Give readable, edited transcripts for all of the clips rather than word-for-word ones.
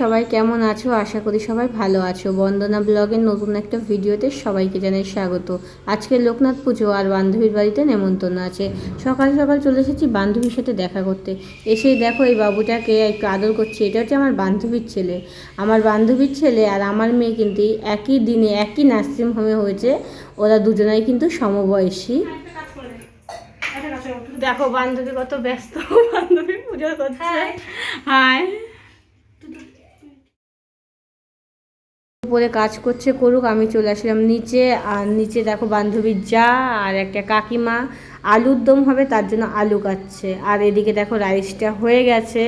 সবাই কেমন আছো? আশা করি সবাই ভালো আছো। বন্দনা ব্লগের নতুন একটা ভিডিওতে সবাইকে জানাই স্বাগত। আজকে লোকনাথ পুজো আর বান্ধবীর বাড়িতে নেমন্তন্ন আছে। সকাল সকাল চলে এসেছি বান্ধবীর সাথে দেখা করতে। এসেই দেখো এই বাবুটাকে একটু আদর করছে। এটা হচ্ছে আমার বান্ধবীর ছেলে। আমার বান্ধবীর ছেলে আর আমার মেয়ে কিন্তু একই দিনে একই নার্সিং হোমে হয়েছে। ওরা দুজনাই কিন্তু সমবয়সী। দেখো বান্ধবী কত ব্যস্ত, বান্ধবী পুজো করছে। হাই, উপরে কাজ করছে করুক, আমি চলে আসলাম নিচে। আর নিচে দেখো বান্ধবীর যা আর একটা কাকিমা আলুর দম হবে তার জন্য আলু কাটছে। আর এদিকে দেখো রাইসটা হয়ে গেছে।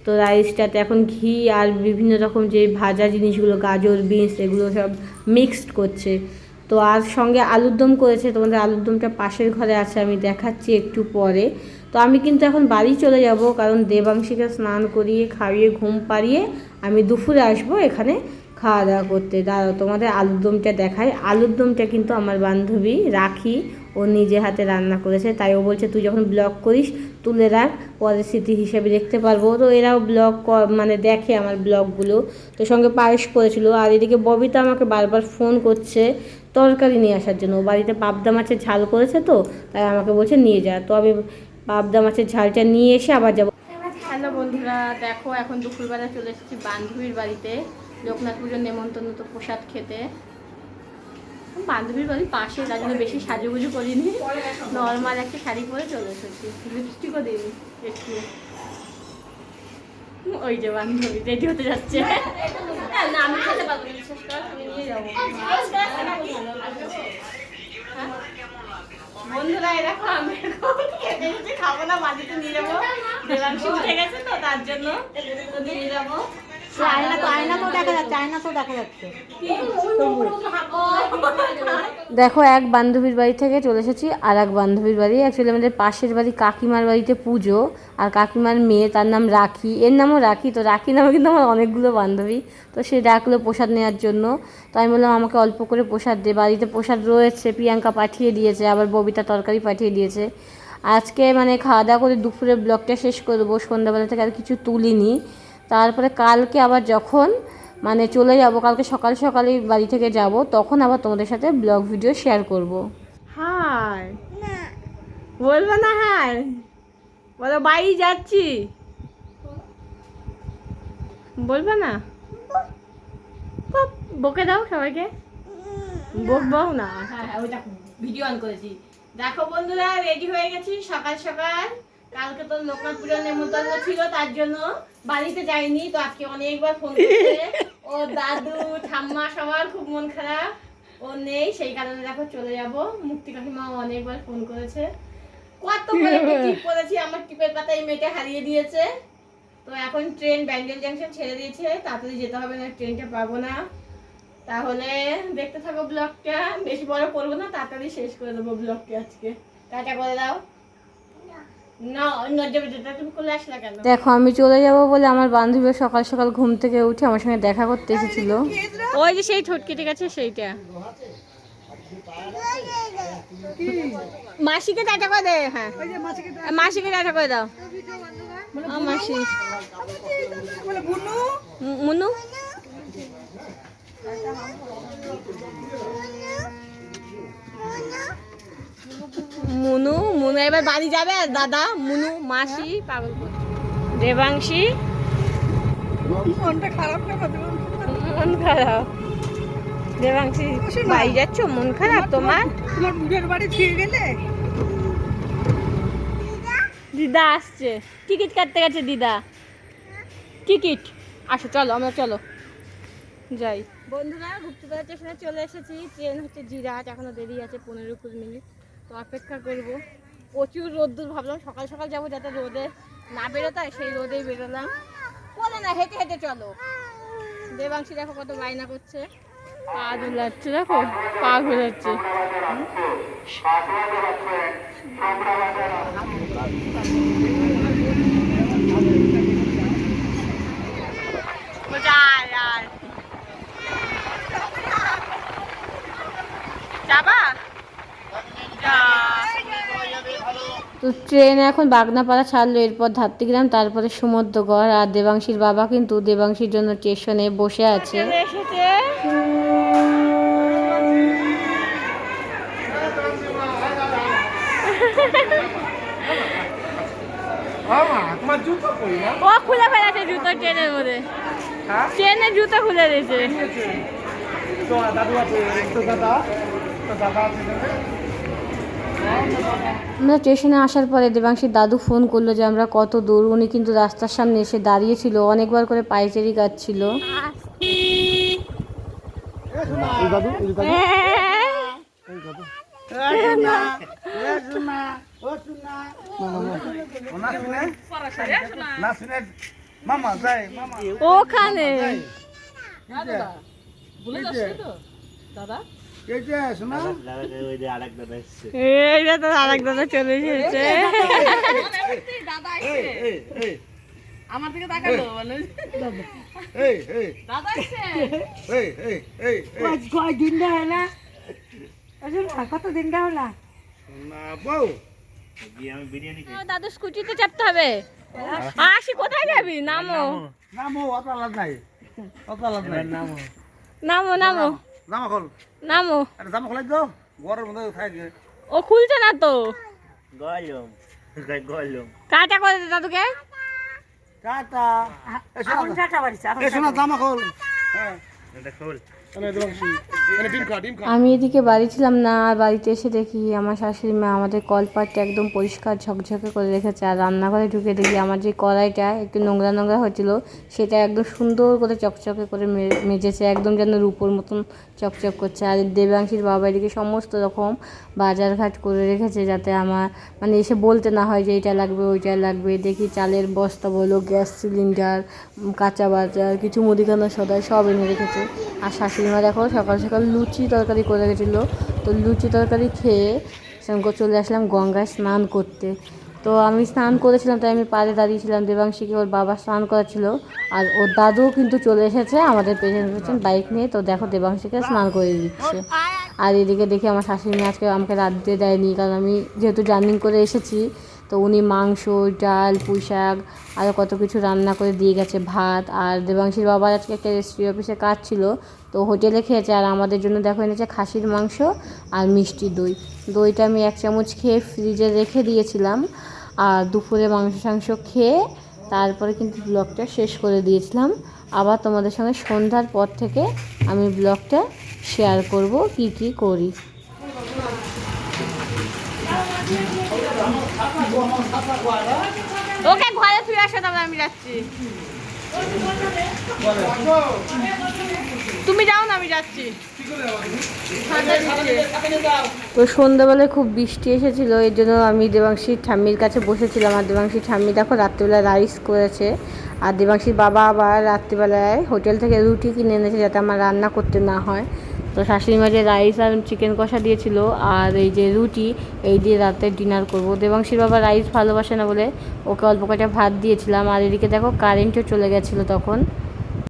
তো রাইসটাতে এখন ঘি আর বিভিন্ন রকম যে ভাজা জিনিসগুলো গাজর বিনস এগুলো সব মিক্সড করছে। তো আর সঙ্গে আলুর দম করেছে। তোমাদের আলুর দমটা পাশের ঘরে আছে, আমি দেখাচ্ছি একটু পরে। তো আমি কিন্তু এখন বাড়ি চলে যাব, কারণ দেবাংশীকে স্নান করিয়ে খাইয়ে ঘুম পাড়িয়ে আমি দুপুরে আসবো এখানে খাওয়া দাওয়া করতে। দাঁড়াও তোমাদের আলুর দমটা দেখায়। আলুর দমটা কিন্তু আমার বান্ধবী রাখি ও নিজে হাতে রান্না করেছে। তাই ও বলছে তুই যখন ব্লগ করিস তুলে রাখ, পরে স্মৃতি হিসেবে দেখতে পারবো। তো এরাও ব্লগ মানে দেখে আমার ব্লগগুলো। তো সঙ্গে পায়েস করেছিল। আর এদিকে ববিতা আমাকে বারবার ফোন করছে তরকারি নিয়ে আসার জন্য। বাড়িতে পাবদা মাছের ঝাল করেছে, তো তাই আমাকে বলছে নিয়ে যা। তো আমি পাবদা মাছের ঝালটা নিয়ে এসে আবার যাবো। হ্যালো বন্ধুরা, দেখো এখন দুপুরবেলা চলে এসেছি বান্ধবীর বাড়িতে লোকনাথ পুজোর নেমন্তন্ন তো প্রসাদ খেতে। বান্ধবীর বাড়ির পাশে, তার জন্য বেশি সাজুগুজু করিনি, নর্মাল একটা শাড়ি পরে চলে এসেছি। লিপস্টিকও দিইনি একটু। ওই যে বান্ধবী রেডি হতে যাচ্ছে। না আমি খেতে পারবো, বিশ্বাস কর, আমি নিয়ে যাবো। বন্ধুরা দেখো আমি খেতে খাবো না, বাড়িতে নিয়ে যাবো। দেবাংশী উঠে গেছে তো তার জন্য নিয়ে যাবো। দেখো এক বান্ধবীর বাড়ি থেকে চলে এসেছি আর এক বান্ধবীর বাড়ি। অ্যাকচুয়ালি আমাদের পাশের বাড়ি কাকিমার বাড়িতে পুজো। আর কাকিমার মেয়ে, তার নাম রাখি, এর নামও রাখি। তো রাখি নামে কিন্তু আমার অনেকগুলো বান্ধবী। তো সে ডাকলো প্রসাদ নেওয়ার জন্য। তো আমি বললাম আমাকে অল্প করে প্রসাদ দে। বাড়িতে প্রসাদ রয়েছে, প্রিয়াঙ্কা পাঠিয়ে দিয়েছে, আবার ববিতা তরকারি পাঠিয়ে দিয়েছে। আজকে মানে খাওয়া দাওয়া করে দুপুরে ব্লগটা শেষ করে দেবো। সন্ধ্যাবেলা থেকে আর কিছু তুলিনি। তারপরে কালকে আবার যখন মানে চলে যাব, কালকে সকাল সকালই বাড়ি থেকে যাব, তখন আবার তোমাদের সাথে ব্লগ ভিডিও শেয়ার করব। হাই বলবে না? হাই বলো, বাড়ি যাচ্ছি বলবে না? বকে দাও সবাইকে। বকবাও না। হ্যাঁ হ্যাঁ, ওই দেখো ভিডিও অন করেছি। দেখো বন্ধুরা রেডি হয়ে গেছি সকাল সকাল। কালকে তো লোকনাথ পুজোর নেমন্তন্ন ছিল, তার জন্য বাড়িতে যাইনি। তো আজকে অনেকবার ফোন করছে ও দাদু ঠাম্মা, সবার খুব মন খারাপ, ও নেই, সেই কারণে দেখো চলে যাব। মুক্তি কাকিমা অনেকবার ফোন করেছে, কত করে টিপ করেছি, আমার টিপের পাতায় মেয়েটা হারিয়ে দিয়েছে। তো এখন ট্রেন ব্যান্ডেল জাংশন ছেড়ে দিয়েছে, তাড়াতাড়ি যেতে হবে না ট্রেনটা পাবো না। তাহলে দেখতে থাকো ব্লগটা, বেশি বড় করবো না, তাড়াতাড়ি শেষ করে দেবো ব্লগটা আজকে। টাটা করে দাও। দেখো আমি চলে যাব বলে আমার বান্ধবী সকাল সকাল ঘুম থেকে উঠে আমার সঙ্গে দেখা করতে এসেছিল। ওই যে সেই ঠোঁট কেটে গেছে সেইটা। মাসিকে টাটা করে দে। হ্যাঁ মাসিকে টাটা করে দাও। মাসি মুনু মুনু মুনু এবার বাড়ি যাবে। আর দাদা মুনু মাসি পাগল দেবাংশী। মনটা খারাপ না? মন খারাপ দেবাংশী, বাড়ি যাচ্ছ? মন খারাপ তোমার? তোমার বুড়ের বাড়ি ছিঁড়ে গেলে। দিদা আসছে, টিকিট কাটতে গেছে দিদা। টিকিট আসো, চলো আমরা চলো যাই। বন্ধুরা গুপ্তধরা স্টেশনে চলে এসেছি। ট্রেন হচ্ছে জিরাট, এখনো দেরি আছে 15-20 মিনিট। তো অপেক্ষা করবো। প্রচুর রোদ্দুর, ভাবলাম সকাল সকাল যাবো যাতে রোদে না বেরোতে হয়, সেই রোদেই বেরোলাম। বলে না হেঁটে হেঁটে চলো। দেবাংশী দেখো কত বায়না করছে, পা ধুলাচ্ছে, দেখো পা ঘুরাচ্ছে। যাবা? তো ট্রেন এখন বাগনাপাড়া ছাড়লো, এরপর ধাত্রীগ্রাম, তারপরে সমুদ্রগড়। আর দেবাংশীর বাবা কিন্তু দেবাংশীর জন্য স্টেশনে বসে আছে। ও খুলে ফেলেছে জুতো ট্রেনের মধ্যে, ট্রেনের জুতো খুলে দিয়েছে। আমরা স্টেশনে আসার পরে দেবাংশীর দাদু ফোন করলো যে আমরা কত দূর। উনি কিন্তু রাস্তার সামনে এসে দাঁড়িয়েছিল, অনেকবার করে পায়চারি কাটছিল। ওখানে এইটা তো আরেক দাদা চলে এসেছে। আমার দিকে তাকালো কত দিনটা হলো দাদু স্কুটিতে চাপতে হবে। আসি কোথায় যাবি? নামো নামো নামো নামো নামো। ও খুলছে না তো, কাটা করে দে দাদুকে। আমি এদিকে বাড়ি ছিলাম না, আর বাড়িতে এসে দেখি আমার শাশুড়ি মা আমাদের কলপাটটা একদম পরিষ্কার ঝকঝকে করে রেখেছে। আর রান্নাঘরে ঢুকে দেখি আমার যে কড়াইটা একটু নোংরা নোংরা হয়েছিল সেটা একদম সুন্দর করে চকচকে করে মেজেছে, একদম যেন রূপোর মতন চকচক করছে। আর দেবাংশীর বাবা এদিকে সমস্ত রকম বাজারঘাট করে রেখেছে, যাতে আমার মানে এসে বলতে না হয় যে এইটা লাগবে ওইটা লাগবে। দেখি চালের বস্তা বলো, গ্যাস সিলিন্ডার, কাঁচা বাজার, কিছু মুদিখানা সদাই সব এনে রেখেছে। আর শাশুড়ি মা দেখো সকাল সকাল লুচি তরকারি করে রেখেছিলো, তো লুচি তরকারি খেয়ে চলে আসলাম গঙ্গায় স্নান করতে। তো আমি স্নান করেছিলাম, তাই আমি পাড়ে দাঁড়িয়েছিলাম। দেবাংশীকে ওর বাবা স্নান করাচ্ছিল, আর ওর দাদুও কিন্তু চলে এসেছে আমাদের পেছন পেছন বাইক নিয়ে। তো দেখো দেবাংশীকে স্নান করে দিচ্ছে। আর এদিকে দেখি আমার শাশুড়ি মা আজকে আমাকে রাঁধতে দেয়নি, কারণ আমি যেহেতু জার্নি করে এসেছি। তো উনি মাংস, ডাল, পুঁই শাক আরও কত কিছু রান্না করে দিয়ে গেছে, ভাত। আর দেবাংশীর বাবার আজকে একটা রেজিস্ট্রি অফিসে কাজ ছিল, তো হোটেলে খেয়েছে। আর আমাদের জন্য দেখো এনেছে খাসির মাংস আর মিষ্টি দই। দইটা আমি 1 চামচ খেয়ে ফ্রিজে রেখে দিয়েছিলাম। আর দুপুরে মাংস টাংস খেয়ে তারপরে কিন্তু ব্লগটা শেষ করে দিয়েছিলাম। আবার তোমাদের সঙ্গে সন্ধ্যার পর থেকে আমি ব্লগটা শেয়ার করব কি কি করি। ওকে ঘরে ফিরে আসো, তারপরে আমি যাচ্ছি। তুমি যাও না, আমি যাচ্ছি। তো সন্ধ্যাবেলায় খুব বৃষ্টি এসেছিলো, এর জন্য আমি দেবাংশীর ঠাম্মির কাছে বসেছিলাম। আর দেবাংশীর ঠাম্মি দেখো রাত্রিবেলা রাইস করেছে। আর দেবাংশীর বাবা আবার রাত্রিবেলায় হোটেল থেকে রুটি কিনে এনেছে, যাতে আমার রান্না করতে না হয়। তো শাশুড়ি মা যে রাইস আর চিকেন কষা দিয়েছিল আর এই যে রুটি, এই দিয়ে রাতে ডিনার করব। দেবাংশীর বাবা রাইস ভালোবাসে না বলে ওকে অল্প কটা ভাত দিয়েছিলাম। আর এদিকে দেখো কারেন্টও চলে গেছিলো তখন।